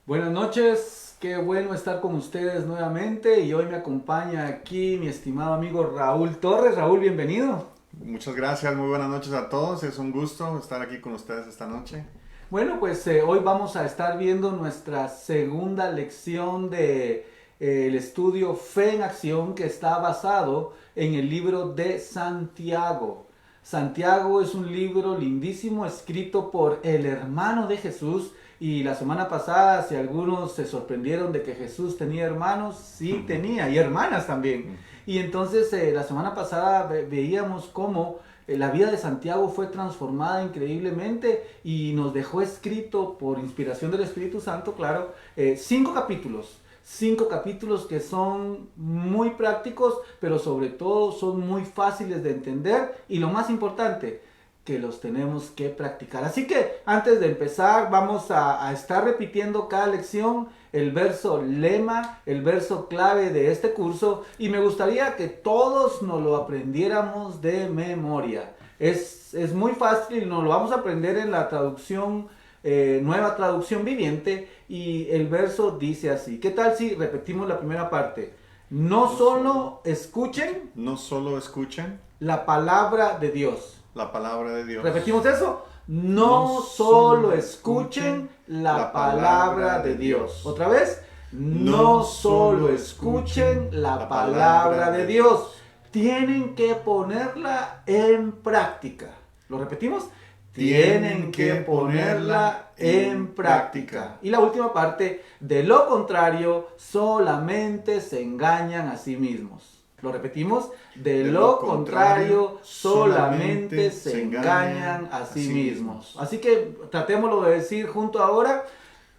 Buenas noches, qué bueno estar con ustedes nuevamente y hoy me acompaña aquí mi estimado amigo Raúl Torres. Raúl, bienvenido. Muchas gracias, muy buenas noches a todos. Es un gusto estar aquí con ustedes esta noche. Bueno, pues hoy vamos a estar viendo nuestra segunda lección de el estudio Fe en Acción que está basado en el libro de Santiago. Santiago es un libro lindísimo escrito por el hermano de Jesús y la semana pasada, si algunos se sorprendieron de que Jesús tenía hermanos, sí tenía y hermanas también. Y entonces la semana pasada veíamos cómo la vida de Santiago fue transformada increíblemente y nos dejó escrito por inspiración del Espíritu Santo, claro, 5 capítulos. 5 capítulos que son muy prácticos, pero sobre todo son muy fáciles de entender y lo más importante, que los tenemos que practicar. Así que antes de empezar vamos a estar repitiendo cada lección el verso lema, el verso clave de este curso y me gustaría que todos nos lo aprendiéramos de memoria. Es muy fácil, nos lo vamos a aprender en la traducción, nueva traducción viviente y el verso dice así. ¿Qué tal si repetimos la primera parte? No solo escuchen No solo escuchen la palabra de Dios. la palabra de Dios. Repetimos eso. No No solo solo escuchen escuchen la la palabra palabra de de Dios. Dios. Otra vez. No No solo solo escuchen escuchen la la palabra palabra de de Dios. Dios. Tienen que ponerla en práctica. ¿Lo repetimos? Tienen que ponerla en práctica. Y la última parte, de lo contrario, solamente se engañan a sí mismos. Lo repetimos, de lo contrario, solamente se engañan a sí mismos. Así que tratémoslo de decir junto ahora,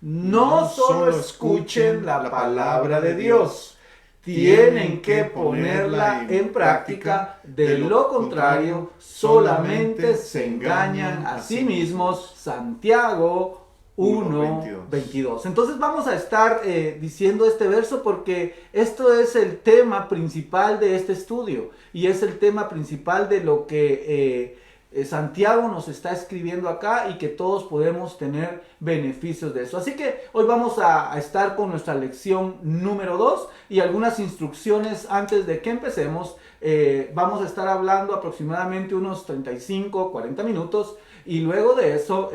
no solo escuchen la palabra de Dios, tienen que ponerla en práctica, de lo contrario, solamente se engañan a sí mismos. Santiago 1:22. Entonces vamos a estar diciendo este verso porque esto es el tema principal de este estudio y es el tema principal de lo que Santiago nos está escribiendo acá y que todos podemos tener beneficios de eso. Así que hoy vamos a estar con nuestra lección número 2 y algunas instrucciones antes de que empecemos. Vamos a estar hablando aproximadamente unos 35, 40 minutos y luego de eso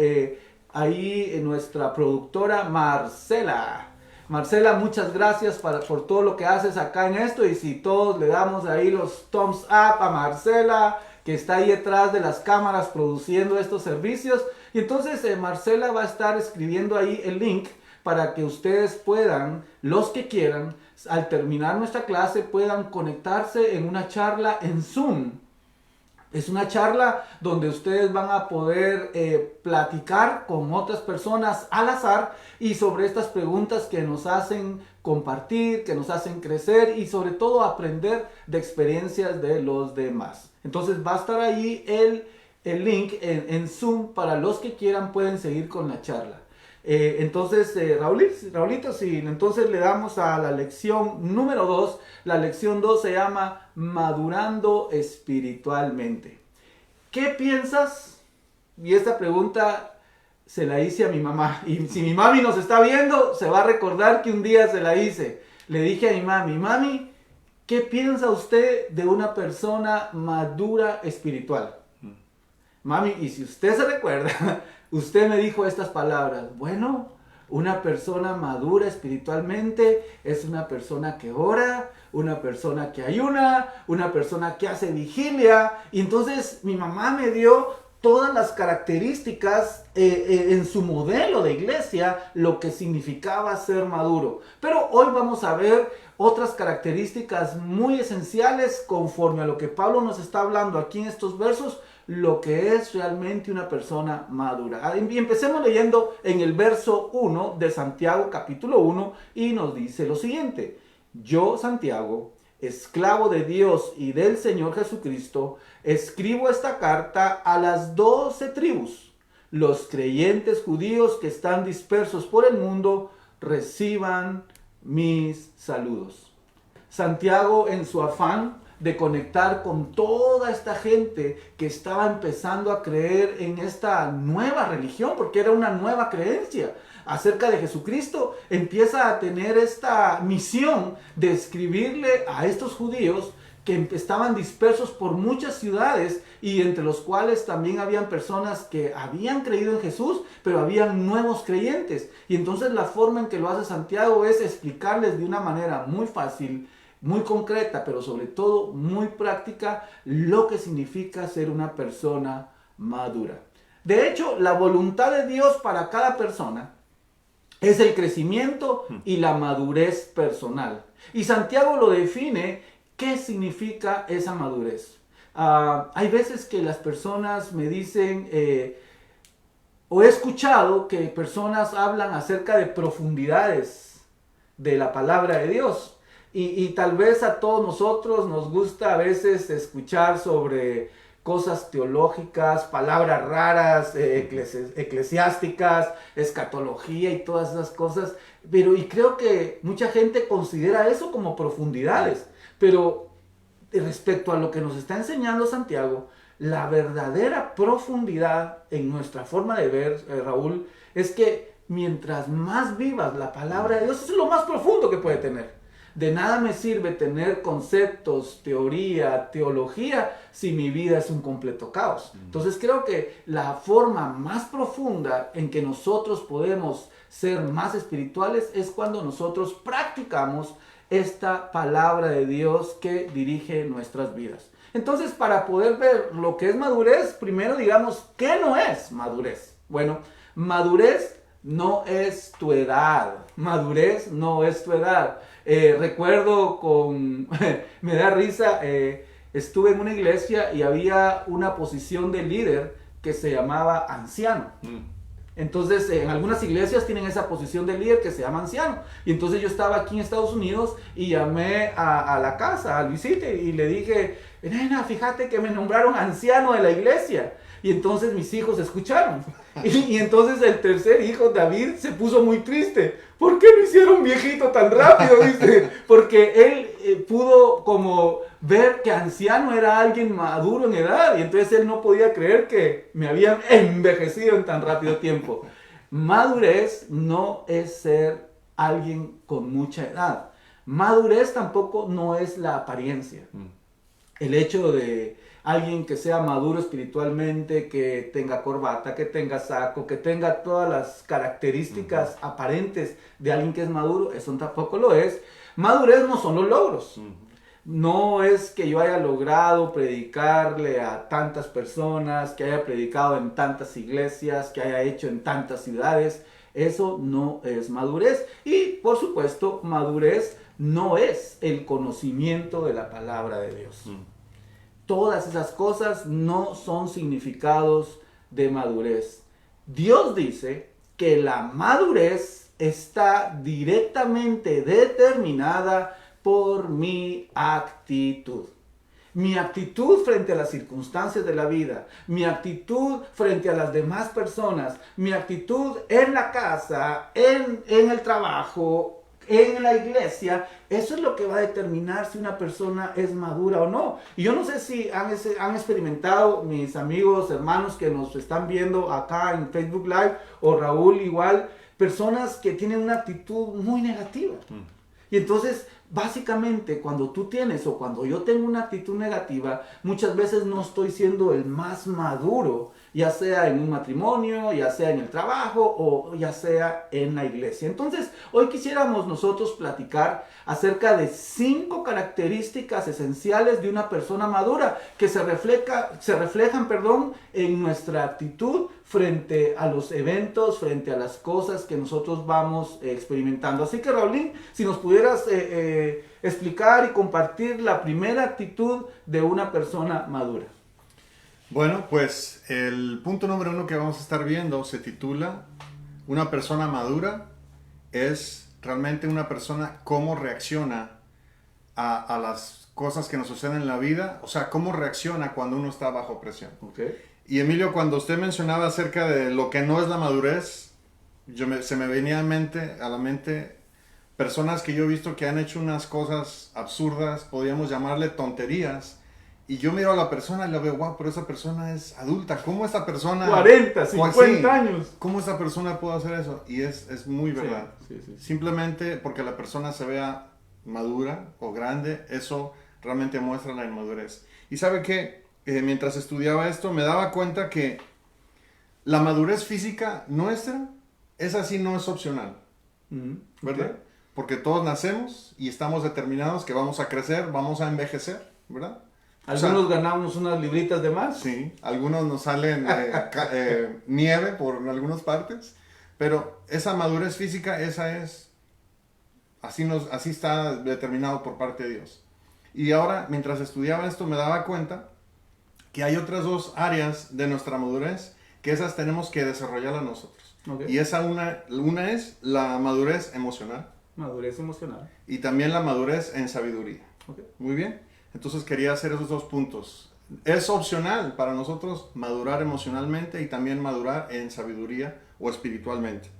ahí nuestra productora Marcela. Marcela, muchas gracias por todo lo que haces acá en esto y si todos le damos ahí los thumbs up a Marcela, que está ahí detrás de las cámaras produciendo estos servicios. Y entonces Marcela va a estar escribiendo ahí el link para que ustedes puedan, los que quieran, al terminar nuestra clase, puedan conectarse en una charla en Zoom. Es una charla donde ustedes van a poder platicar con otras personas al azar y sobre estas preguntas que nos hacen compartir, que nos hacen crecer y sobre todo aprender de experiencias de los demás. Entonces va a estar ahí el link en Zoom para los que quieran pueden seguir con la charla. Entonces, Raulito, sí, entonces le damos a la lección número 2. La lección 2 se llama Madurando espiritualmente. ¿Qué piensas? Y esta pregunta se la hice a mi mamá. Y si mi mami nos está viendo, se va a recordar que un día se la hice. Le dije a mi mami, ¿qué piensa usted de una persona madura espiritual? Mami, y si usted se recuerda, usted me dijo estas palabras. Bueno, una persona madura espiritualmente es una persona que ora, una persona que ayuna, una persona que hace vigilia. Y entonces mi mamá me dio todas las características en su modelo de iglesia, lo que significaba ser maduro. Pero hoy vamos a ver otras características muy esenciales conforme a lo que Pablo nos está hablando aquí en estos versos, lo que es realmente una persona madura. Y empecemos leyendo en el verso 1 de Santiago capítulo 1 y nos dice lo siguiente. Yo, Santiago, esclavo de Dios y del Señor Jesucristo, escribo esta carta a las 12 tribus. Los creyentes judíos que están dispersos por el mundo reciban mis saludos. Santiago, en su afán de conectar con toda esta gente que estaba empezando a creer en esta nueva religión, porque era una nueva creencia. acerca de Jesucristo, empieza a tener esta misión de escribirle a estos judíos que estaban dispersos por muchas ciudades y entre los cuales también habían personas que habían creído en Jesús, pero habían nuevos creyentes. Y entonces la forma en que lo hace Santiago es explicarles de una manera muy fácil, muy concreta, pero sobre todo muy práctica, lo que significa ser una persona madura. De hecho, la voluntad de Dios para cada persona es el crecimiento y la madurez personal. Y Santiago lo define. ¿Qué significa esa madurez? Hay veces que las personas me dicen, o he escuchado que personas hablan acerca de profundidades de la palabra de Dios. Y tal vez a todos nosotros nos gusta a veces escuchar sobre cosas teológicas, palabras raras, eclesiásticas, escatología y todas esas cosas. Y creo que mucha gente considera eso como profundidades. Pero respecto a lo que nos está enseñando Santiago, la verdadera profundidad en nuestra forma de ver, Raúl, es que mientras más vivas la palabra de Dios, eso es lo más profundo que puede tener. De nada me sirve tener conceptos, teoría, teología, si mi vida es un completo caos. Entonces creo que la forma más profunda en que nosotros podemos ser más espirituales es cuando nosotros practicamos esta palabra de Dios que dirige nuestras vidas. Entonces, para poder ver lo que es madurez, primero digamos, ¿qué no es madurez? Bueno, madurez no es tu edad. Madurez no es tu edad. Recuerdo me da risa, estuve en una iglesia y había una posición de líder que se llamaba anciano. Entonces, en algunas iglesias tienen esa posición de líder que se llama anciano. Y entonces yo estaba aquí en Estados Unidos y llamé a la casa, a Luisita, y le dije, nena, fíjate que me nombraron anciano de la iglesia. Y entonces mis hijos escucharon. Y entonces el tercer hijo, David, se puso muy triste. ¿Por qué lo hicieron viejito tan rápido? Dice, porque él pudo como ver que anciano era alguien maduro en edad. Y entonces él no podía creer que me habían envejecido en tan rápido tiempo. Madurez no es ser alguien con mucha edad. Madurez tampoco no es la apariencia. El hecho de alguien que sea maduro espiritualmente, que tenga corbata, que tenga saco, que tenga todas las características aparentes de alguien que es maduro, eso tampoco lo es. Madurez no son los logros. No es que yo haya logrado predicarle a tantas personas, que haya predicado en tantas iglesias, que haya hecho en tantas ciudades. Eso no es madurez. Y, por supuesto, madurez no es el conocimiento de la palabra de Dios. Todas esas cosas no son significados de madurez. Dios dice que la madurez está directamente determinada por mi actitud. Mi actitud frente a las circunstancias de la vida, mi actitud frente a las demás personas, mi actitud en la casa, en el trabajo, en la iglesia, eso es lo que va a determinar si una persona es madura o no. Y yo no sé si han experimentado mis amigos, hermanos que nos están viendo acá en Facebook Live, o Raúl igual, personas que tienen una actitud muy negativa. Y entonces, básicamente, cuando tú tienes o cuando yo tengo una actitud negativa, muchas veces no estoy siendo el más maduro, ya sea en un matrimonio, ya sea en el trabajo o ya sea en la iglesia. Entonces, hoy quisiéramos nosotros platicar acerca de 5 características esenciales de una persona madura que se reflejan en nuestra actitud frente a los eventos, frente a las cosas que nosotros vamos experimentando. Así que, Raulín, si nos pudieras explicar y compartir la primera actitud de una persona madura. Bueno, pues el punto número 1 que vamos a estar viendo se titula Una persona madura es realmente una persona cómo reacciona a las cosas que nos suceden en la vida, o sea, cómo reacciona cuando uno está bajo presión. Okay. Y Emilio, cuando usted mencionaba acerca de lo que no es la madurez, se me venía a la mente personas que yo he visto que han hecho unas cosas absurdas, podríamos llamarle tonterías, Y yo miro a la persona y la veo, wow, pero esa persona es adulta. ¿Cómo esa persona... 40, 50 sí, años. ¿Cómo esa persona puede hacer eso? Y es muy verdad. Sí, sí, sí. Simplemente porque la persona se vea madura o grande, eso realmente muestra la inmadurez. Y ¿sabe qué? Mientras estudiaba esto me daba cuenta que la madurez física nuestra, esa sí no es opcional, ¿verdad? Okay. Porque todos nacemos y estamos determinados que vamos a crecer, vamos a envejecer, ¿verdad? Algunos ganamos unas libritas de más. Sí, algunos nos salen nieve por algunas partes, pero esa madurez física, esa es, así está determinado por parte de Dios. Y ahora, mientras estudiaba esto, me daba cuenta que hay otras dos áreas de nuestra madurez que esas tenemos que desarrollarlas nosotros. Okay. Y esa una es la madurez emocional. Madurez emocional. Y también la madurez en sabiduría. Okay. Muy bien. Entonces quería hacer esos dos puntos. Es opcional para nosotros madurar emocionalmente y también madurar en sabiduría o espiritualmente.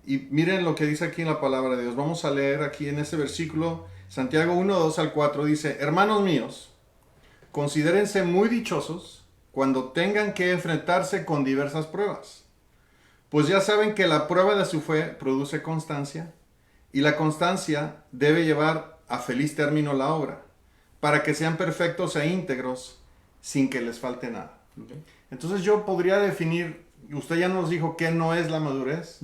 Y miren lo que dice aquí en la palabra de Dios. Vamos a leer aquí en este versículo, Santiago 1, 2 al 4, dice, hermanos míos, considérense muy dichosos cuando tengan que enfrentarse con diversas pruebas. Pues ya saben que la prueba de su fe produce constancia, y la constancia debe llevar a feliz término la obra, para que sean perfectos e íntegros sin que les falte nada. Okay. Entonces yo podría definir, usted ya nos dijo qué no es la madurez,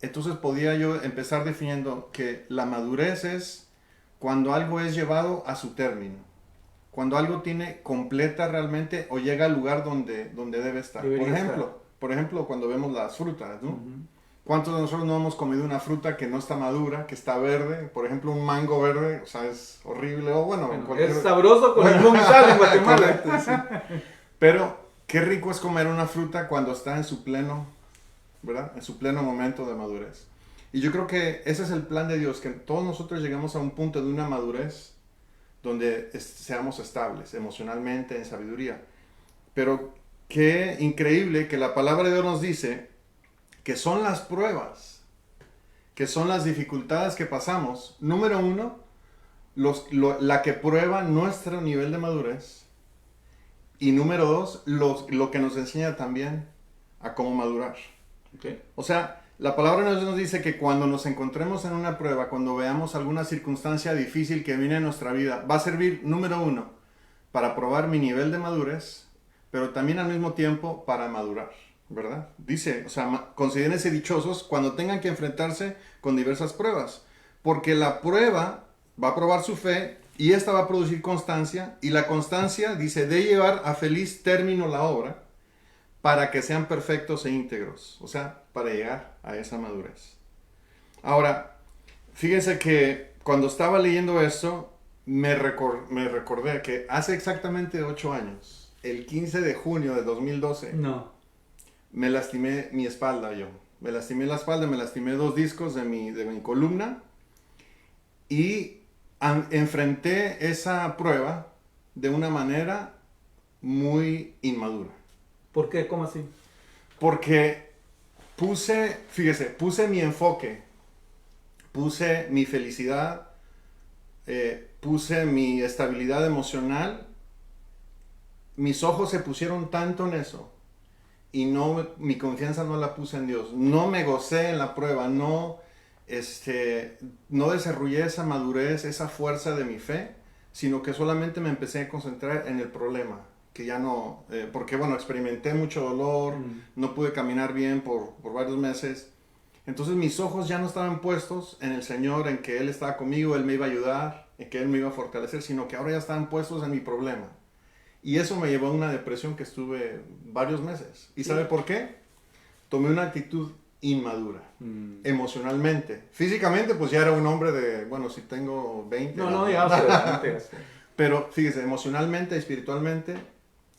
entonces podría yo empezar definiendo que la madurez es cuando algo es llevado a su término, cuando algo tiene completa realmente o llega al lugar donde debe estar. Por ejemplo, cuando vemos las frutas, ¿no? ¿Cuántos de nosotros no hemos comido una fruta que no está madura, que está verde? Por ejemplo, un mango verde, o sea, es horrible. O bueno, es sabroso con limón y sal en Guatemala. Correcto, sí. Pero qué rico es comer una fruta cuando está en su pleno, ¿verdad? En su pleno momento de madurez. Y yo creo que ese es el plan de Dios, que todos nosotros lleguemos a un punto de una madurez donde seamos estables emocionalmente, en sabiduría. Pero qué increíble que la palabra de Dios nos dice que son las pruebas, que son las dificultades que pasamos. Número uno, la que prueba nuestro nivel de madurez. Y número dos, lo que nos enseña también a cómo madurar. Okay. O sea, la palabra nos dice que cuando nos encontremos en una prueba, cuando veamos alguna circunstancia difícil que viene en nuestra vida, va a servir, número uno, para probar mi nivel de madurez, pero también al mismo tiempo para madurar, ¿verdad? Dice, o sea, considérense dichosos cuando tengan que enfrentarse con diversas pruebas, porque la prueba va a probar su fe y esta va a producir constancia, y la constancia, dice, de llevar a feliz término la obra, para que sean perfectos e íntegros, o sea, para llegar a esa madurez. Ahora, fíjense que cuando estaba leyendo esto, me recordé que hace exactamente 8 años, el 15 de junio de 2012, me lastimé mi espalda yo. Me lastimé la espalda, me lastimé 2 discos de mi columna y enfrenté esa prueba de una manera muy inmadura. ¿Por qué? ¿Cómo así? Porque puse mi enfoque, puse mi felicidad, puse mi estabilidad emocional, mis ojos se pusieron tanto en eso y mi confianza no la puse en Dios. No me gocé en la prueba, no desarrollé esa madurez, esa fuerza de mi fe, sino que solamente me empecé a concentrar en el problema. Que ya no, porque bueno, experimenté mucho dolor, no pude caminar bien por varios meses. Entonces mis ojos ya no estaban puestos en el Señor, en que Él estaba conmigo, Él me iba a ayudar, en que Él me iba a fortalecer, sino que ahora ya estaban puestos en mi problema. Y eso me llevó a una depresión que estuve varios meses. ¿Y sabe por qué? Tomé una actitud inmadura, emocionalmente. Físicamente, pues ya era un hombre de, bueno, si tengo 20. Pero fíjese, emocionalmente, espiritualmente,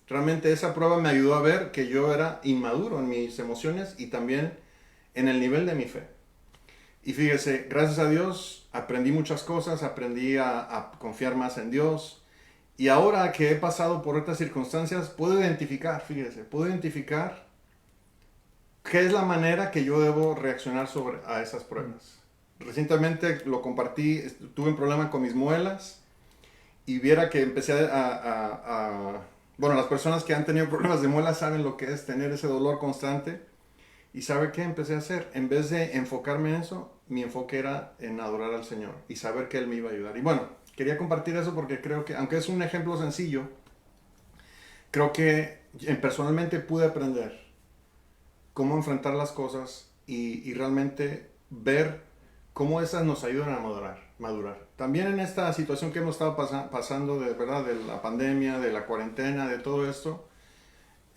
realmente esa prueba me ayudó a ver que yo era inmaduro en mis emociones y también en el nivel de mi fe. Y fíjese, gracias a Dios aprendí muchas cosas, aprendí a confiar más en Dios. Y ahora que he pasado por estas circunstancias, puedo identificar qué es la manera que yo debo reaccionar a esas pruebas. Recientemente lo compartí, tuve un problema con mis muelas. y viera que empecé bueno, las personas que han tenido problemas de muelas saben lo que es tener ese dolor constante. ¿Y sabe qué empecé a hacer? En vez de enfocarme en eso, mi enfoque era en adorar al Señor y saber que Él me iba a ayudar. Y bueno, quería compartir eso porque creo que, aunque es un ejemplo sencillo, creo que personalmente pude aprender cómo enfrentar las cosas y realmente ver cómo esas nos ayudan a madurar. También en esta situación que hemos estado pasando, de verdad, de la pandemia, de la cuarentena, de todo esto,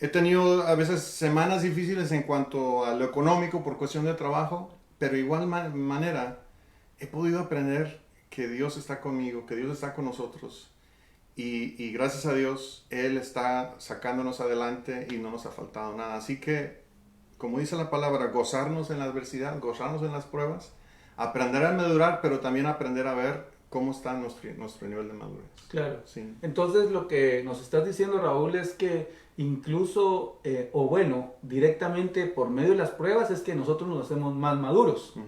he tenido a veces semanas difíciles en cuanto a lo económico por cuestión de trabajo, pero de igual manera he podido aprender que Dios está conmigo, que Dios está con nosotros. Y gracias a Dios, Él está sacándonos adelante y no nos ha faltado nada. Así que, como dice la palabra, gozarnos en la adversidad, gozarnos en las pruebas, aprender a madurar, pero también aprender a ver cómo está nuestro nivel de madurez. Claro. Sí. Entonces lo que nos estás diciendo, Raúl, es que incluso, directamente por medio de las pruebas es que nosotros nos hacemos más maduros. Uh-huh.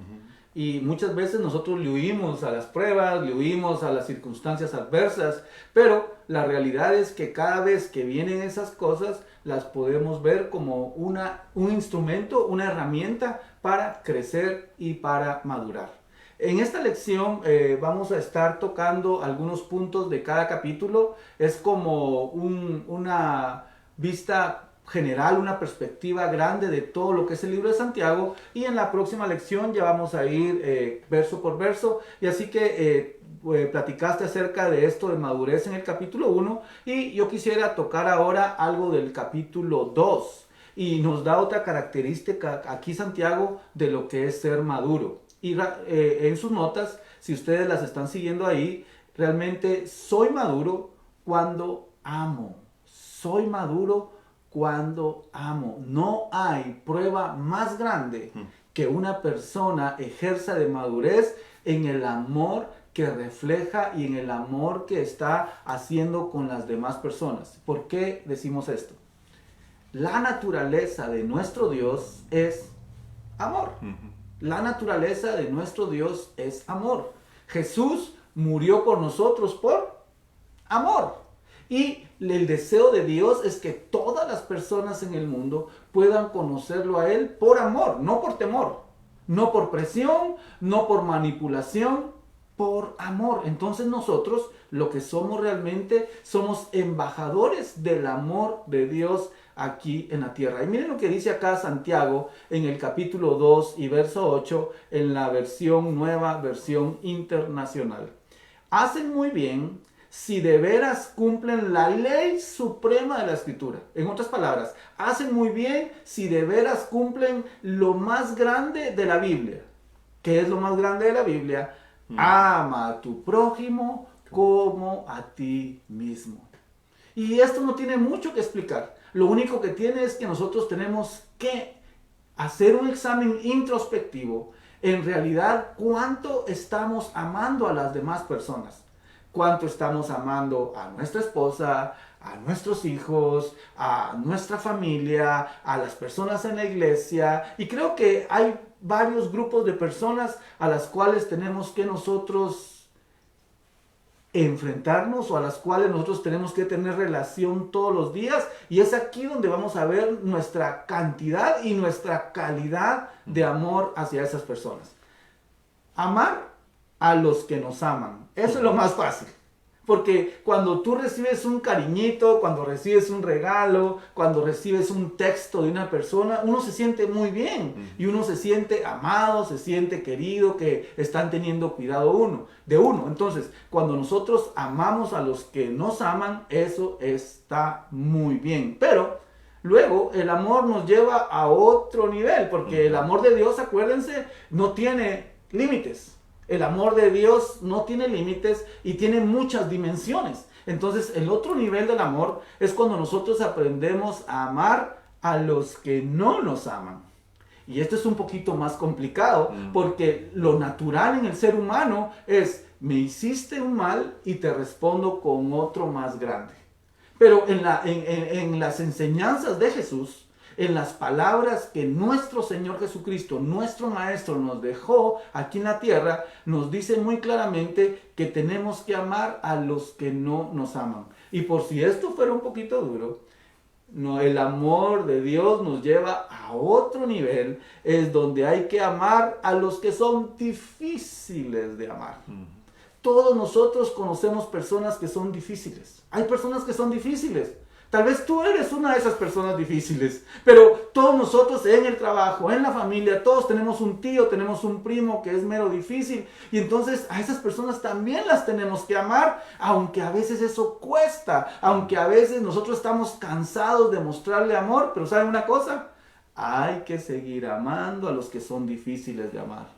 Y muchas veces nosotros le huimos a las pruebas, le huimos a las circunstancias adversas, pero la realidad es que cada vez que vienen esas cosas, las podemos ver como un instrumento, una herramienta para crecer y para madurar. En esta lección vamos a estar tocando algunos puntos de cada capítulo. Es como una vista general, una perspectiva grande de todo lo que es el libro de Santiago, y en la próxima lección ya vamos a ir verso por verso, y así que platicaste acerca de esto de madurez en el capítulo 1, y yo quisiera tocar ahora algo del capítulo 2, y nos da otra característica aquí Santiago de lo que es ser maduro. Y en sus notas, si ustedes las están siguiendo ahí, realmente soy maduro cuando amo. Soy maduro cuando amo. No hay prueba más grande que una persona ejerza de madurez en el amor que refleja y en el amor que está haciendo con las demás personas. ¿Por qué decimos esto? La naturaleza de nuestro Dios es amor. La naturaleza de nuestro Dios es amor. Jesús murió por nosotros por amor. Y el deseo de Dios es que todas las personas en el mundo puedan conocerlo a Él por amor, no por temor, no por presión, no por manipulación, por amor. Entonces nosotros lo que somos realmente somos embajadores del amor de Dios aquí en la tierra. Y miren lo que dice acá Santiago en el capítulo 2 y verso 8 en la nueva versión internacional. Hacen muy bien si de veras cumplen la ley suprema de la Escritura. En otras palabras, hacen muy bien si de veras cumplen lo más grande de la Biblia. ¿Qué es lo más grande de la Biblia? Ama a tu prójimo como a ti mismo. Y esto no tiene mucho que explicar. Lo único que tiene es que nosotros tenemos que hacer un examen introspectivo. En realidad, ¿cuánto estamos amando a las demás personas? ¿Cuánto estamos amando a nuestra esposa, a nuestros hijos, a nuestra familia, a las personas en la iglesia? Y creo que hay varios grupos de personas a las cuales tenemos que nosotros enfrentarnos o a las cuales nosotros tenemos que tener relación todos los días, y es aquí donde vamos a ver nuestra cantidad y nuestra calidad de amor hacia esas personas. Amar a los que nos aman, eso es lo más fácil. Porque cuando tú recibes un cariñito, cuando recibes un regalo, cuando recibes un texto de una persona, uno se siente muy bien. Y uno se siente amado, se siente querido, que están teniendo cuidado de uno. Entonces, cuando nosotros amamos a los que nos aman, eso está muy bien. Pero luego el amor nos lleva a otro nivel. Porque el amor de Dios, acuérdense, no tiene límites. El amor de Dios no tiene límites y tiene muchas dimensiones. Entonces, el otro nivel del amor es cuando nosotros aprendemos a amar a los que no nos aman. Y esto es un poquito más complicado, porque lo natural en el ser humano es: me hiciste un mal y te respondo con otro más grande. Pero en las enseñanzas de Jesús, en las palabras que nuestro Señor Jesucristo, nuestro Maestro, nos dejó aquí en la tierra, nos dice muy claramente que tenemos que amar a los que no nos aman. Y por si esto fuera un poquito duro, no, el amor de Dios nos lleva a otro nivel, es donde hay que amar a los que son difíciles de amar. Todos nosotros conocemos personas que son difíciles. Hay personas que son difíciles. Tal vez tú eres una de esas personas difíciles, pero todos nosotros en el trabajo, en la familia, todos tenemos un tío, tenemos un primo que es mero difícil, y entonces a esas personas también las tenemos que amar, aunque a veces eso cuesta, aunque a veces nosotros estamos cansados de mostrarle amor, pero ¿saben una cosa? Hay que seguir amando a los que son difíciles de amar.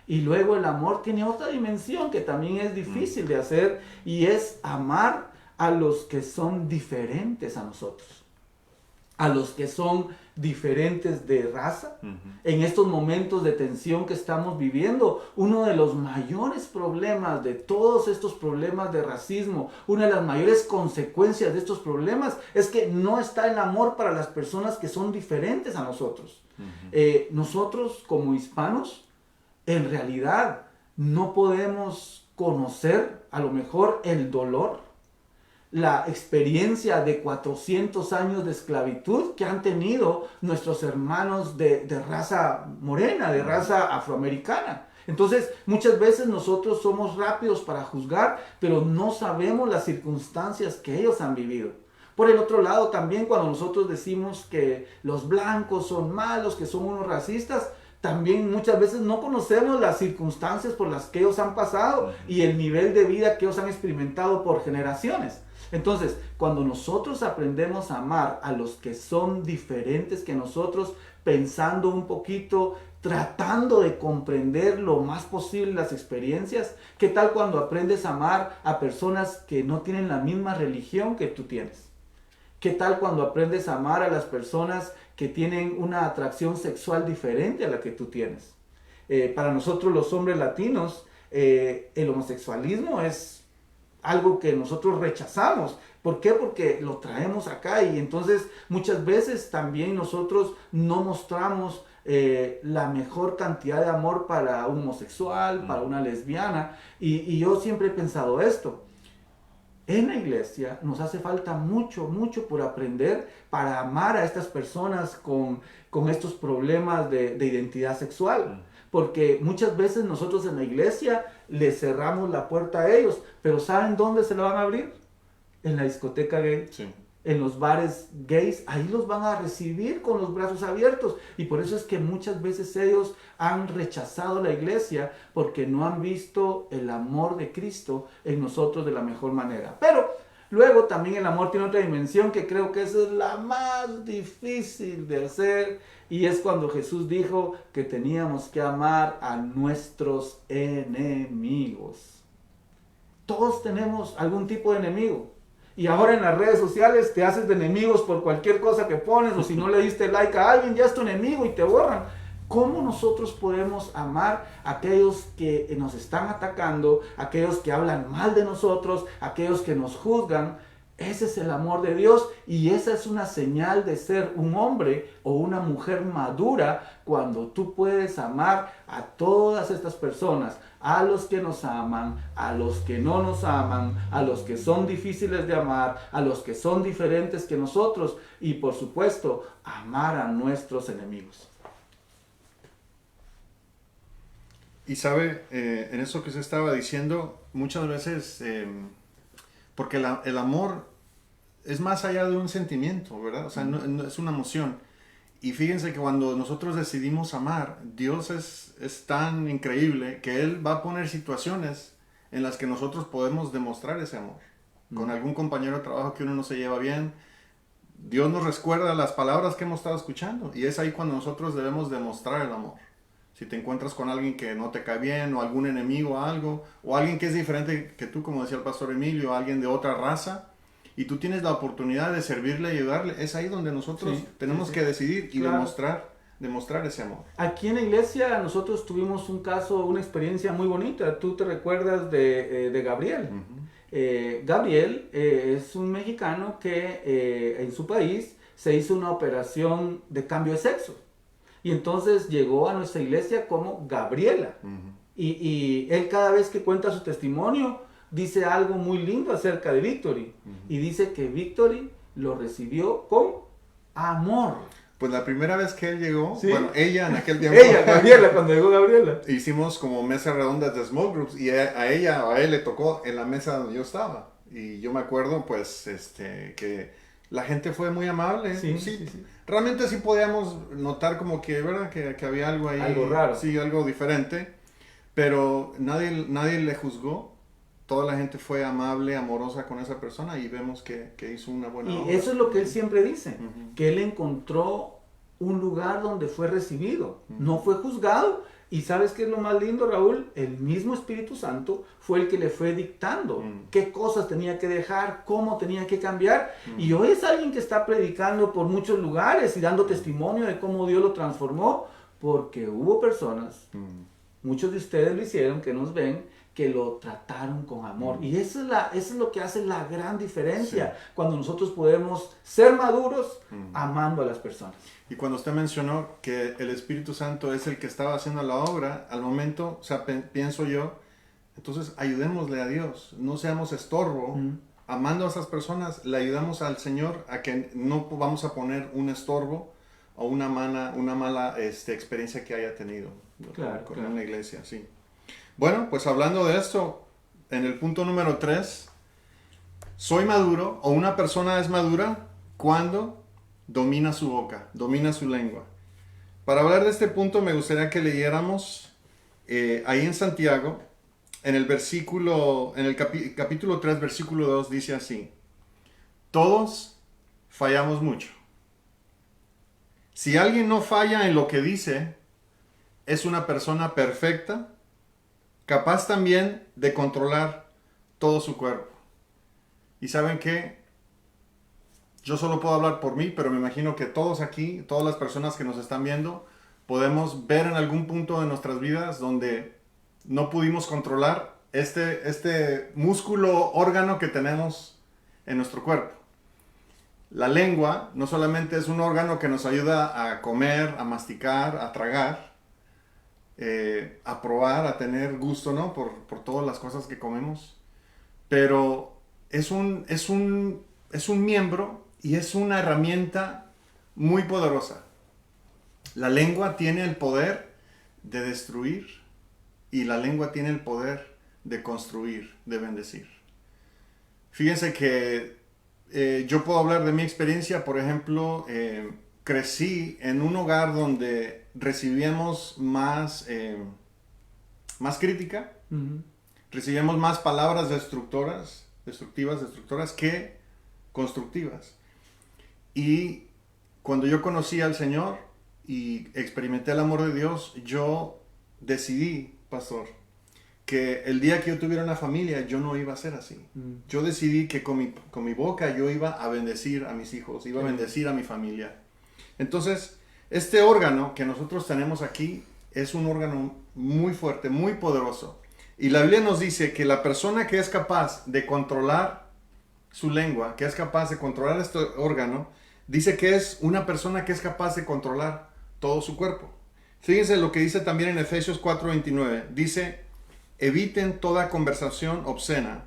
Y luego el amor tiene otra dimensión que también es difícil de hacer, y es amar a los que son diferentes a nosotros, a los que son diferentes de raza. En estos momentos de tensión que estamos viviendo, uno de los mayores problemas de todos estos problemas de racismo, una de las mayores consecuencias de estos problemas es que no está el amor para las personas que son diferentes a nosotros. Nosotros como hispanos, en realidad no podemos conocer a lo mejor el dolor, la experiencia de 400 años de esclavitud que han tenido nuestros hermanos de raza morena, de raza afroamericana. Entonces, muchas veces nosotros somos rápidos para juzgar, pero no sabemos las circunstancias que ellos han vivido. Por el otro lado, también cuando nosotros decimos que los blancos son malos, que son unos racistas, también muchas veces no conocemos las circunstancias por las que ellos han pasado y el nivel de vida que ellos han experimentado por generaciones. Entonces, cuando nosotros aprendemos a amar a los que son diferentes que nosotros, pensando un poquito, tratando de comprender lo más posible las experiencias, ¿qué tal cuando aprendes a amar a personas que no tienen la misma religión que tú tienes? ¿Qué tal cuando aprendes a amar a las personas que tienen una atracción sexual diferente a la que tú tienes? Para nosotros los hombres latinos, el homosexualismo es algo que nosotros rechazamos. ¿Por qué? Porque lo traemos acá y entonces muchas veces también nosotros no mostramos la mejor cantidad de amor para un homosexual, para una lesbiana. Y yo siempre he pensado esto. En la iglesia nos hace falta mucho por aprender para amar a estas personas con estos problemas de identidad sexual. Porque muchas veces nosotros en la iglesia les cerramos la puerta a ellos, pero ¿saben dónde se la van a abrir? En la discoteca gay, en los bares gays, ahí los van a recibir con los brazos abiertos. Y por eso es que muchas veces ellos han rechazado la iglesia, porque no han visto el amor de Cristo en nosotros de la mejor manera. Pero luego también el amor tiene otra dimensión que creo que esa es la más difícil de hacer, y es cuando Jesús dijo que teníamos que amar a nuestros enemigos. Todos tenemos algún tipo de enemigo. Y ahora en las redes sociales te haces de enemigos por cualquier cosa que pones, o si no le diste like a alguien, ya es tu enemigo y te borran. ¿Cómo nosotros podemos amar a aquellos que nos están atacando, aquellos que hablan mal de nosotros, aquellos que nos juzgan? Ese es el amor de Dios, y esa es una señal de ser un hombre o una mujer madura, cuando tú puedes amar a todas estas personas, a los que nos aman, a los que no nos aman, a los que son difíciles de amar, a los que son diferentes que nosotros, y por supuesto, amar a nuestros enemigos. Y sabe, en eso que usted estaba diciendo, muchas veces, porque el amor es más allá de un sentimiento, ¿verdad? O sea, no es una emoción. Y fíjense que cuando nosotros decidimos amar, Dios es tan increíble que Él va a poner situaciones en las que nosotros podemos demostrar ese amor. Con algún compañero de trabajo que uno no se lleva bien, Dios nos recuerda las palabras que hemos estado escuchando, y es ahí cuando nosotros debemos demostrar el amor. Si te encuentras con alguien que no te cae bien, o algún enemigo o algo, o alguien que es diferente que tú, como decía el pastor Emilio, alguien de otra raza, y tú tienes la oportunidad de servirle y ayudarle, es ahí donde nosotros tenemos que decidir y demostrar ese amor. Aquí en la iglesia nosotros tuvimos un caso, una experiencia muy bonita. Tú te recuerdas de Gabriel. Gabriel es un mexicano que en su país se hizo una operación de cambio de sexo. Y entonces llegó a nuestra iglesia como Gabriela. Y él cada vez que cuenta su testimonio dice algo muy lindo acerca de Victory. Y dice que Victory lo recibió con amor. Pues la primera vez que él llegó, ¿Sí? bueno, ella en aquel tiempo. Ella, Gabriela, cuando llegó Gabriela. Hicimos como mesas redondas de small groups y a ella o a él le tocó en la mesa donde yo estaba. Y yo me acuerdo pues que la gente fue muy amable. Sí. Realmente sí podíamos notar como que, ¿verdad? Que había algo ahí. Algo raro. Sí, algo diferente. Pero nadie le juzgó. Toda la gente fue amable, amorosa con esa persona y vemos que hizo una buena obra. Y eso es lo que él siempre dice, que él encontró un lugar donde fue recibido, no fue juzgado. Y ¿sabes qué es lo más lindo, Raúl? El mismo Espíritu Santo fue el que le fue dictando qué cosas tenía que dejar, cómo tenía que cambiar. Y hoy es alguien que está predicando por muchos lugares y dando testimonio de cómo Dios lo transformó, porque hubo personas, muchos de ustedes lo hicieron, que nos ven, que lo trataron con amor. Y eso es lo que hace la gran diferencia, cuando nosotros podemos ser maduros amando a las personas. Y cuando usted mencionó que el Espíritu Santo es el que estaba haciendo la obra, al momento, o sea, pienso yo, entonces ayudémosle a Dios, no seamos estorbo, amando a esas personas, le ayudamos al Señor a que no vamos a poner un estorbo o una mala experiencia que haya tenido con una iglesia, sí. Bueno, pues hablando de esto, en el punto número 3, soy maduro o una persona es madura cuando domina su boca, domina su lengua. Para hablar de este punto me gustaría que leyéramos ahí en Santiago, en el capítulo 3, versículo 2, dice así: todos fallamos mucho. Si alguien no falla en lo que dice, es una persona perfecta, capaz también de controlar todo su cuerpo. ¿Y saben qué? Yo solo puedo hablar por mí, pero me imagino que todos aquí, todas las personas que nos están viendo, podemos ver en algún punto de nuestras vidas donde no pudimos controlar este músculo, órgano que tenemos en nuestro cuerpo. La lengua no solamente es un órgano que nos ayuda a comer, a masticar, a tragar, a probar, a tener gusto, ¿no? Por todas las cosas que comemos. Pero es un miembro y es una herramienta muy poderosa. La lengua tiene el poder de destruir y la lengua tiene el poder de construir, de bendecir. Fíjense que yo puedo hablar de mi experiencia. Por ejemplo, crecí en un hogar donde recibíamos más crítica, recibíamos más palabras destructivas que constructivas. Y cuando yo conocí al Señor y experimenté el amor de Dios, yo decidí, pastor, que el día que yo tuviera una familia, yo no iba a ser así. Yo decidí que con mi boca yo iba a bendecir a mis hijos, iba a bendecir a mi familia. Entonces, este órgano que nosotros tenemos aquí es un órgano muy fuerte, muy poderoso. Y la Biblia nos dice que la persona que es capaz de controlar su lengua, que es capaz de controlar este órgano, dice que es una persona que es capaz de controlar todo su cuerpo. Fíjense lo que dice también en Efesios 4:29. Dice: eviten toda conversación obscena.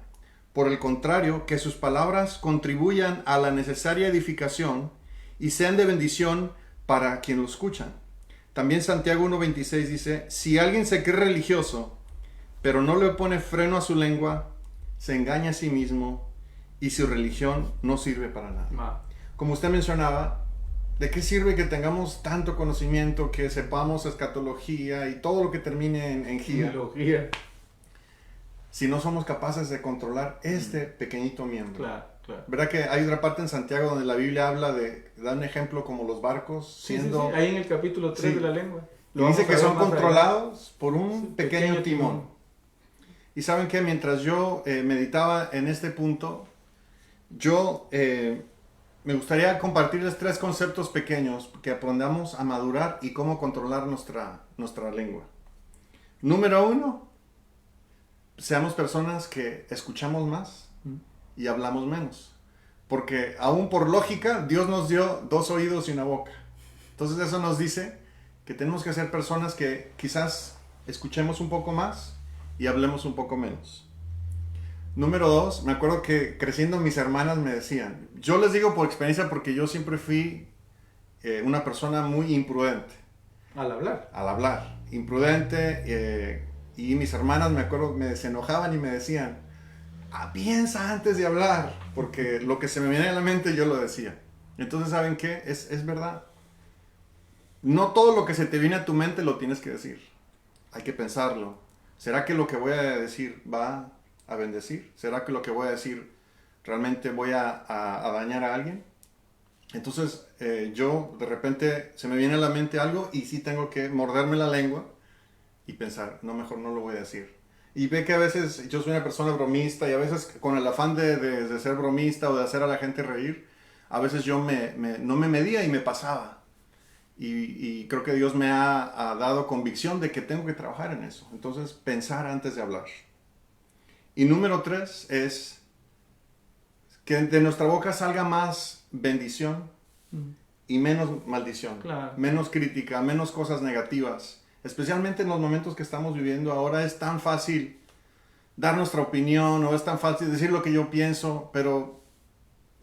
Por el contrario, que sus palabras contribuyan a la necesaria edificación y sean de bendición para quien lo escuchan. También Santiago 1:26 dice: si alguien se cree religioso, pero no le pone freno a su lengua, se engaña a sí mismo y su religión no sirve para nada. Como usted mencionaba, ¿de qué sirve que tengamos tanto conocimiento, que sepamos escatología y todo lo que termine en gia, si no somos capaces de controlar este pequeñito miembro? Claro. ¿Verdad que hay otra parte en Santiago donde la Biblia da un ejemplo como los barcos siendo... Sí. Ahí en el capítulo 3 de la lengua. Y dice que son controlados por un pequeño timón. Y saben que mientras yo meditaba en este punto, yo me gustaría compartirles 3 conceptos pequeños que aprendamos a madurar y cómo controlar nuestra lengua. Número 1, seamos personas que escuchamos más y hablamos menos. Porque aún por lógica, Dios nos dio 2 oídos y una boca. Entonces eso nos dice que tenemos que ser personas que quizás escuchemos un poco más y hablemos un poco menos. Número 2, me acuerdo que creciendo mis hermanas me decían, yo les digo por experiencia porque yo siempre fui una persona muy imprudente. Al hablar. Al hablar, imprudente, y mis hermanas me acuerdo se enojaban y me decían, piensa antes de hablar, porque lo que se me viene a la mente yo lo decía. Entonces, ¿saben qué? Es verdad. No todo lo que se te viene a tu mente lo tienes que decir. Hay que pensarlo. ¿Será que lo que voy a decir va a bendecir? ¿Será que lo que voy a decir realmente voy a dañar a alguien? Entonces, yo de repente se me viene a la mente algo y sí tengo que morderme la lengua y pensar, no, mejor no lo voy a decir. Y ve que a veces yo soy una persona bromista y a veces con el afán de ser bromista o de hacer a la gente reír, a veces yo no me medía y me pasaba. Y creo que Dios me ha dado convicción de que tengo que trabajar en eso. Entonces, pensar antes de hablar. Y número 3 es que de nuestra boca salga más bendición y menos maldición. Claro. Menos crítica, menos cosas negativas. Especialmente en los momentos que estamos viviendo ahora es tan fácil dar nuestra opinión o es tan fácil decir lo que yo pienso, pero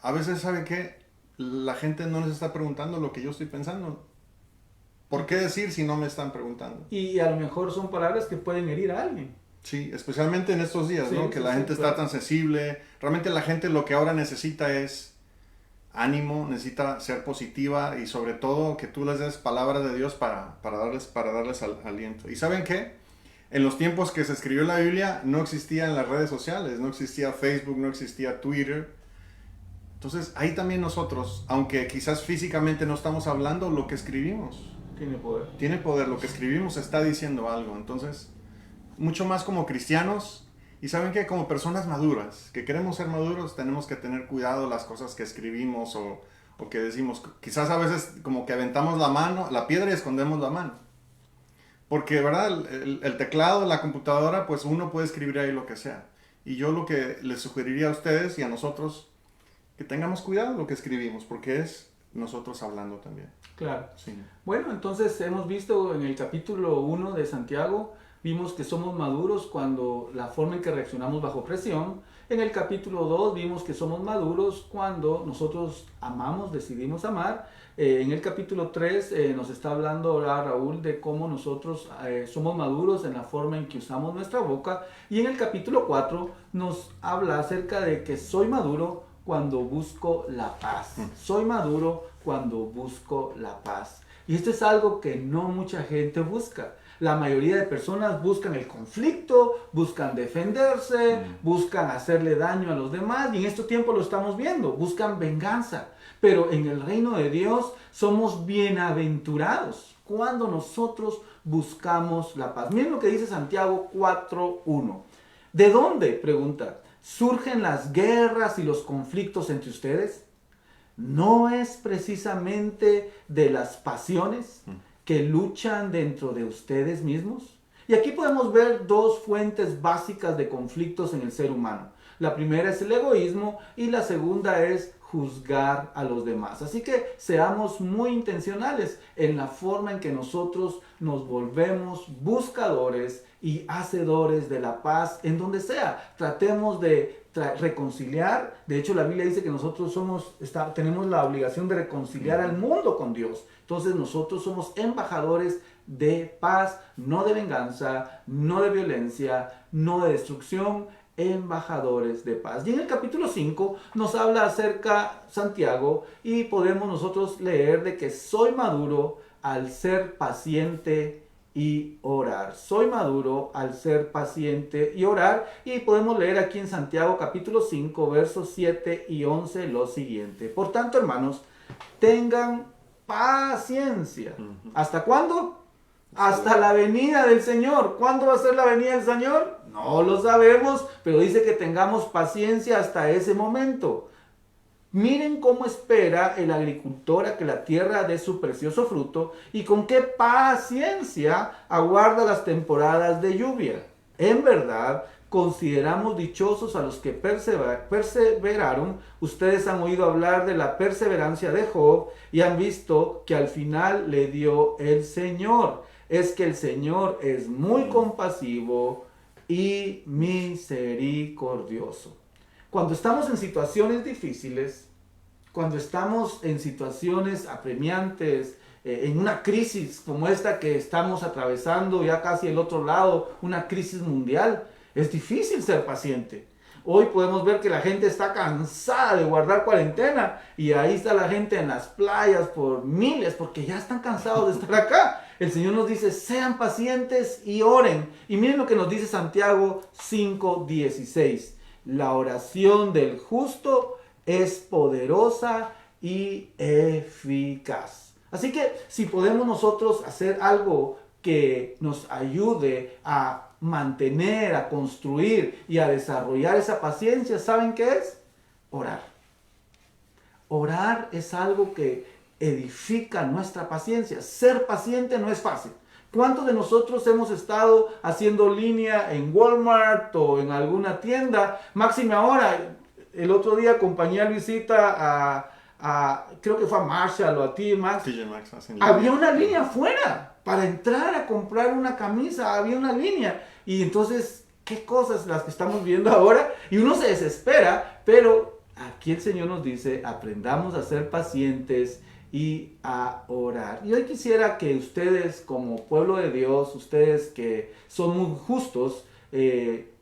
a veces, ¿sabe qué? La gente no les está preguntando lo que yo estoy pensando. ¿Por qué decir si no me están preguntando? Y a lo mejor son palabras que pueden herir a alguien. Sí, especialmente en estos días, Sí, ¿no? Que sí, la sí, gente claro. está tan sensible. Realmente la gente lo que ahora necesita es ánimo, necesita ser positiva y sobre todo que tú les des palabras de Dios para darles aliento. ¿Y saben qué? En los tiempos que se escribió la Biblia no existían las redes sociales, no existía Facebook, no existía Twitter. Entonces ahí también nosotros, aunque quizás físicamente no estamos hablando, lo que escribimos Tiene poder. tiene poder, lo que escribimos está diciendo algo. Entonces, mucho más como cristianos, y saben que como personas maduras, que queremos ser maduros, tenemos que tener cuidado las cosas que escribimos o que decimos. Quizás a veces como que aventamos la piedra y escondemos la mano. Porque, ¿verdad? El teclado, la computadora, pues uno puede escribir ahí lo que sea. Y yo lo que les sugeriría a ustedes y a nosotros, que tengamos cuidado lo que escribimos, porque es nosotros hablando también. Claro. Sí. Bueno, entonces hemos visto en el capítulo 1 de Santiago, vimos que somos maduros cuando la forma en que reaccionamos bajo presión. En el capítulo 2 vimos que somos maduros cuando nosotros amamos, decidimos amar. En el capítulo 3 nos está hablando ahora Raúl de cómo nosotros somos maduros en la forma en que usamos nuestra boca. Y en el capítulo 4 nos habla acerca de que soy maduro cuando busco la paz. Soy maduro cuando busco la paz. Y esto es algo que no mucha gente busca. La mayoría de personas buscan el conflicto, buscan defenderse, buscan hacerle daño a los demás, y en este tiempo lo estamos viendo, buscan venganza. Pero en el reino de Dios somos bienaventurados cuando nosotros buscamos la paz. Miren lo que dice Santiago 4:1. ¿De dónde? Pregunta. ¿Surgen las guerras y los conflictos entre ustedes? ¿No es precisamente de las pasiones que luchan dentro de ustedes mismos? Y aquí podemos ver dos fuentes básicas de conflictos en el ser humano. La primera es el egoísmo y la segunda es juzgar a los demás. Así que seamos muy intencionales en la forma en que nosotros nos volvemos buscadores y hacedores de la paz en donde sea. Tratemos de reconciliar. De hecho, la Biblia dice que nosotros tenemos la obligación de reconciliar al mundo con Dios. Entonces nosotros somos embajadores de paz, no de venganza, no de violencia, no de destrucción, embajadores de paz. Y en el capítulo 5 nos habla acerca Santiago y podemos nosotros leer de que soy maduro al ser paciente y orar. Soy maduro al ser paciente y orar. Y podemos leer aquí en Santiago capítulo 5 versos 7 y 11 lo siguiente. Por tanto, hermanos, tengan paciencia. ¿Hasta cuándo? Hasta la venida del Señor. ¿Cuándo va a ser la venida del Señor? No lo sabemos, pero dice que tengamos paciencia hasta ese momento. Miren cómo espera el agricultor a que la tierra dé su precioso fruto y con qué paciencia aguarda las temporadas de lluvia. En verdad, consideramos dichosos a los que perseveraron. Ustedes han oído hablar de la perseverancia de Job y han visto que al final le dio el Señor. Es que el Señor es muy compasivo y misericordioso. Cuando estamos en situaciones difíciles, cuando estamos en situaciones apremiantes, en una crisis como esta que estamos atravesando ya casi el otro lado, una crisis mundial, es difícil ser paciente. Hoy podemos ver que la gente está cansada de guardar cuarentena y ahí está la gente en las playas por miles porque ya están cansados de estar acá. El Señor nos dice, sean pacientes y oren. Y miren lo que nos dice Santiago 5:16. La oración del justo es poderosa y eficaz. Así que si podemos nosotros hacer algo que nos ayude a mantener, a construir y a desarrollar esa paciencia, ¿saben qué es? Orar. Orar es algo que edifica nuestra paciencia. Ser paciente no es fácil. ¿Cuántos de nosotros hemos estado haciendo línea en Walmart o en alguna tienda? Máxime ahora, el otro día acompañé a Luisita creo que fue a Marshall o a TJ Maxx. Había una línea afuera para entrar a comprar una camisa, había una línea. Y entonces, ¿qué cosas las que estamos viendo ahora? Y uno se desespera, pero aquí el Señor nos dice, aprendamos a ser pacientes y a orar. Y hoy quisiera que ustedes, como pueblo de Dios, ustedes que son muy justos,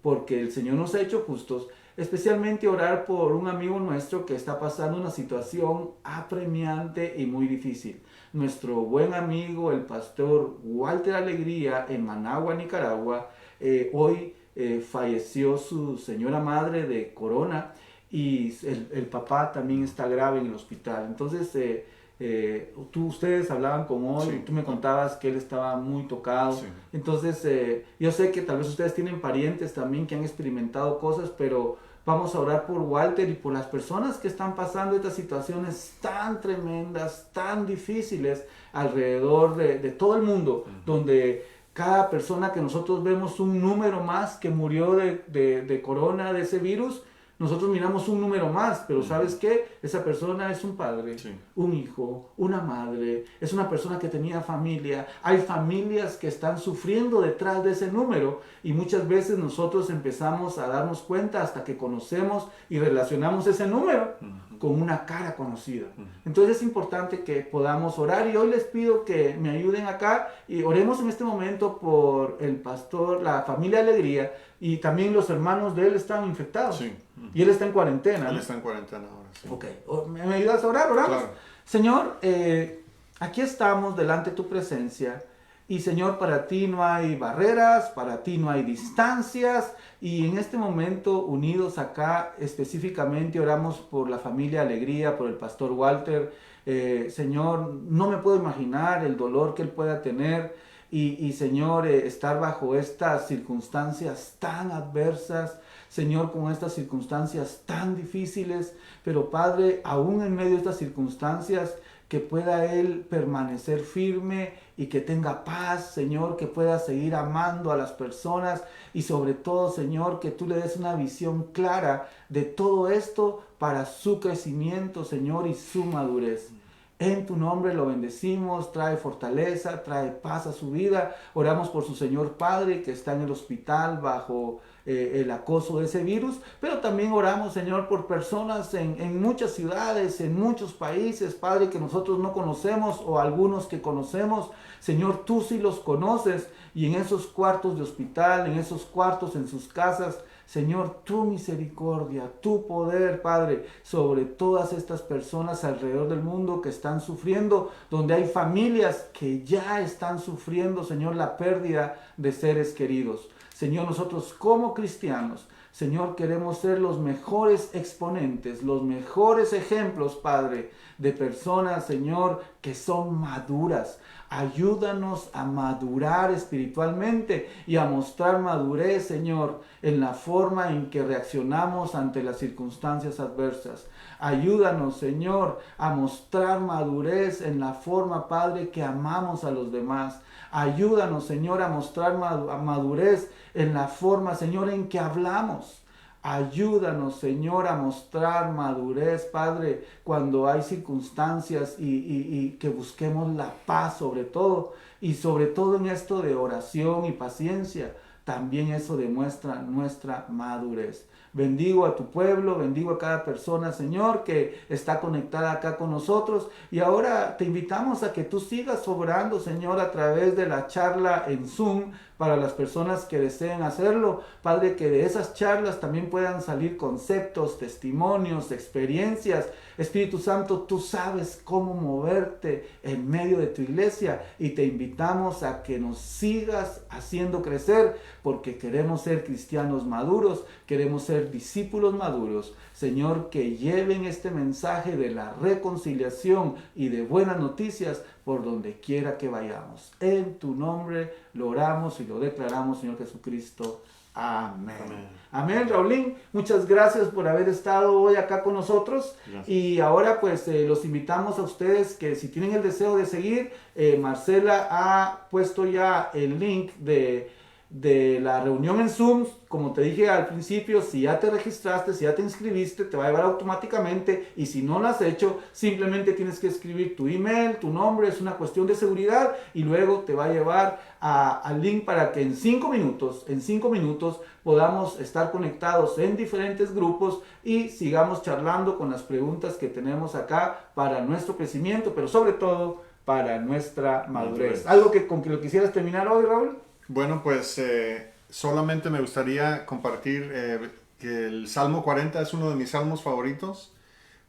porque el Señor nos ha hecho justos, especialmente orar por un amigo nuestro que está pasando una situación apremiante y muy difícil. Nuestro buen amigo, el pastor Walter Alegría, en Managua, Nicaragua, hoy falleció su señora madre de corona y el papá también está grave en el hospital. Entonces, ustedes hablaban con hoy, sí. Tú me contabas que él estaba muy tocado. Sí. Entonces, yo sé que tal vez ustedes tienen parientes también que han experimentado cosas, pero vamos a orar por Walter y por las personas que están pasando estas situaciones tan tremendas, tan difíciles alrededor de todo el mundo, donde cada persona que nosotros vemos un número más que murió de corona, de ese virus, nosotros miramos un número más, pero ¿sabes qué? Esa persona es un padre, sí. Un hijo, una madre, es una persona que tenía familia. Hay familias que están sufriendo detrás de ese número y muchas veces nosotros empezamos a darnos cuenta hasta que conocemos y relacionamos ese número con una cara conocida. Entonces es importante que podamos orar y hoy les pido que me ayuden acá y oremos en este momento por el pastor, la familia Alegría, y también los hermanos de él están infectados. Sí. Y él está en cuarentena. Él está en cuarentena ahora, sí. Ok. ¿Me ayudas a orar? ¿Oramos? Claro. Señor, aquí estamos delante de tu presencia. Y Señor, para ti no hay barreras, para ti no hay distancias. Y en este momento, unidos acá, específicamente oramos por la familia Alegría, por el pastor Walter. Señor, no me puedo imaginar el dolor que él pueda tener. Y Señor, estar bajo estas circunstancias tan adversas, Señor, con estas circunstancias tan difíciles, pero Padre, aún en medio de estas circunstancias, que pueda Él permanecer firme y que tenga paz, Señor, que pueda seguir amando a las personas y sobre todo, Señor, que tú le des una visión clara de todo esto para su crecimiento, Señor, y su madurez. En tu nombre lo bendecimos, trae fortaleza, trae paz a su vida. Oramos por su Señor Padre que está en el hospital bajo el acoso de ese virus, pero también oramos, Señor, por personas en muchas ciudades, en muchos países, Padre, que nosotros no conocemos o algunos que conocemos. Señor, tú sí los conoces y en esos cuartos de hospital, en esos cuartos en sus casas, Señor, tu misericordia, tu poder, Padre, sobre todas estas personas alrededor del mundo que están sufriendo, donde hay familias que ya están sufriendo, Señor, la pérdida de seres queridos. Señor, nosotros como cristianos, Señor, queremos ser los mejores exponentes, los mejores ejemplos, Padre, de personas, Señor, que son maduras. Ayúdanos a madurar espiritualmente y a mostrar madurez, Señor, en la forma en que reaccionamos ante las circunstancias adversas. Ayúdanos, Señor, a mostrar madurez en la forma, Padre, que amamos a los demás. Ayúdanos, Señor, a mostrar madurez en la forma, Señor, en que hablamos. Ayúdanos, Señor, a mostrar madurez, Padre, cuando hay circunstancias y que busquemos la paz sobre todo. Y sobre todo en esto de oración y paciencia, también eso demuestra nuestra madurez. Bendigo a tu pueblo, bendigo a cada persona, Señor, que está conectada acá con nosotros. Y ahora te invitamos a que tú sigas obrando, Señor, a través de la charla en Zoom para las personas que deseen hacerlo. Padre, que de esas charlas también puedan salir conceptos, testimonios, experiencias. Espíritu Santo, tú sabes cómo moverte en medio de tu iglesia y te invitamos a que nos sigas haciendo crecer porque queremos ser cristianos maduros, queremos ser discípulos maduros. Señor, que lleven este mensaje de la reconciliación y de buenas noticias por donde quiera que vayamos. En tu nombre lo oramos y lo declaramos, Señor Jesucristo. Amén. Amén. Amén, Raulín. Muchas gracias por haber estado hoy acá con nosotros. Gracias. Y ahora pues los invitamos a ustedes que si tienen el deseo de seguir, Marcela ha puesto ya el link de la reunión en Zoom. Como te dije al principio, si ya te registraste, si ya te inscribiste, te va a llevar automáticamente, y si no lo has hecho, simplemente tienes que escribir tu email, tu nombre, es una cuestión de seguridad, y luego te va a llevar al link para que en 5 minutos podamos estar conectados en diferentes grupos y sigamos charlando con las preguntas que tenemos acá para nuestro crecimiento, pero sobre todo para nuestra madurez. ¿Algo con que lo quisieras terminar hoy, Raúl? Bueno, pues solamente me gustaría compartir que el Salmo 40 es uno de mis salmos favoritos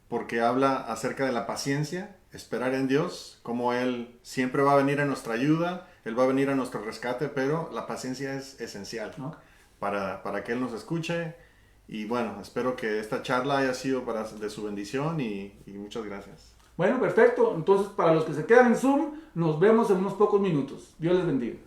porque habla acerca de la paciencia, esperar en Dios, como Él siempre va a venir a nuestra ayuda, Él va a venir a nuestro rescate, pero la paciencia es esencial para que Él nos escuche. Y bueno, espero que esta charla haya sido de su bendición y muchas gracias. Bueno, perfecto. Entonces, para los que se quedan en Zoom, nos vemos en unos pocos minutos. Dios les bendiga.